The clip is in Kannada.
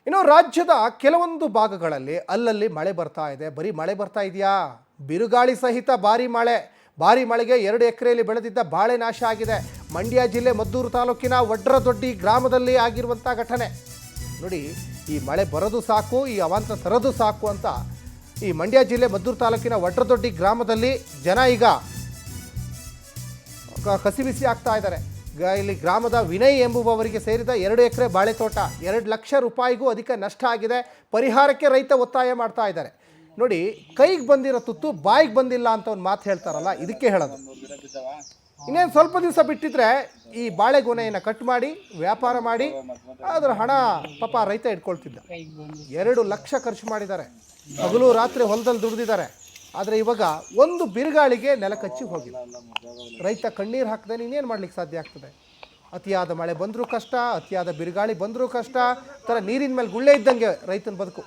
ಇನ್ನು ರಾಜ್ಯದ ಕೆಲವೊಂದು ಭಾಗಗಳಲ್ಲಿ ಅಲ್ಲಲ್ಲಿ ಮಳೆ ಬರ್ತಾ ಇದೆ. ಬರೀ ಮಳೆ ಬರ್ತಾ ಇದೆಯಾ, ಬಿರುಗಾಳಿ ಸಹಿತ ಭಾರಿ ಮಳೆಗೆ 2 ಎಕರೆಯಲ್ಲಿ ಬೆಳೆದಿದ್ದ ಬಾಳೆ ನಾಶ ಆಗಿದೆ. ಮಂಡ್ಯ ಜಿಲ್ಲೆ ಮದ್ದೂರು ತಾಲೂಕಿನ ವಡ್ರದೊಡ್ಡಿ ಗ್ರಾಮದಲ್ಲಿ ಆಗಿರುವಂಥ ಘಟನೆ ನೋಡಿ. ಈ ಮಳೆ ಬರೋದು ಸಾಕು, ಈ ಅವಾಂತರ ತರೋದು ಸಾಕು ಅಂತ ಈ ಮಂಡ್ಯ ಜಿಲ್ಲೆ ಮದ್ದೂರು ತಾಲೂಕಿನ ವಡ್ರದೊಡ್ಡಿ ಗ್ರಾಮದಲ್ಲಿ ಜನ ಈಗ ಕಸಿಬಿಸಿ ಆಗ್ತಾ ಇದ್ದಾರೆ. ಇಲ್ಲಿ ಗ್ರಾಮದ ವಿನಯ್ ಎಂಬುವವರಿಗೆ ಸೇರಿದ 2 ಎಕರೆ ಬಾಳೆ ತೋಟ 2 ಲಕ್ಷ ರೂಪಾಯಿಗೂ ಅಧಿಕ ನಷ್ಟ ಆಗಿದೆ. ಪರಿಹಾರಕ್ಕೆ ರೈತ ಒತ್ತಾಯ ಮಾಡ್ತಾ ಇದ್ದಾರೆ. ನೋಡಿ, ಕೈಗೆ ಬಂದಿರೋ ತುತ್ತು ಬಾಯಿಗೆ ಬಂದಿಲ್ಲ ಅಂತ ಒಂದು ಮಾತು ಹೇಳ್ತಾರಲ್ಲ, ಇದಕ್ಕೆ ಹೇಳೋದು. ಇನ್ನೇನು ಸ್ವಲ್ಪ ದಿವಸ ಬಿಟ್ಟಿದ್ರೆ ಈ ಬಾಳೆಗೊನೆಯನ್ನು ಕಟ್ ಮಾಡಿ ವ್ಯಾಪಾರ ಮಾಡಿ ಅದರ ಹಣ ಪಾಪ ರೈತ ಇಟ್ಕೊಳ್ತಿದ್ದ. 2 ಲಕ್ಷ ಖರ್ಚು ಮಾಡಿದ್ದಾರೆ, ಹಗಲು ರಾತ್ರಿ ಹೊಲದಲ್ಲಿ ದುಡಿದಿದ್ದಾರೆ. ಆದರೆ ಇವಾಗ ಒಂದು ಬಿರುಗಾಳಿಗೆ ನೆಲ ಕಚ್ಚಿ ಹೋಗಿದೆ. ರೈತ ಕಣ್ಣೀರು ಹಾಕದೆ ಇನ್ನೇನು ಮಾಡ್ಲಿಕ್ಕೆ ಸಾಧ್ಯ ಆಗ್ತದೆ? ಅತಿಯಾದ ಮಳೆ ಬಂದರೂ ಕಷ್ಟ, ಅತಿಯಾದ ಬಿರುಗಾಳಿ ಬಂದರೂ ಕಷ್ಟ, ಥರ ನೀರಿನ ಮೇಲೆ ಗುಳ್ಳೆ ಇದ್ದಂಗೆ ರೈತನ ಬದುಕು.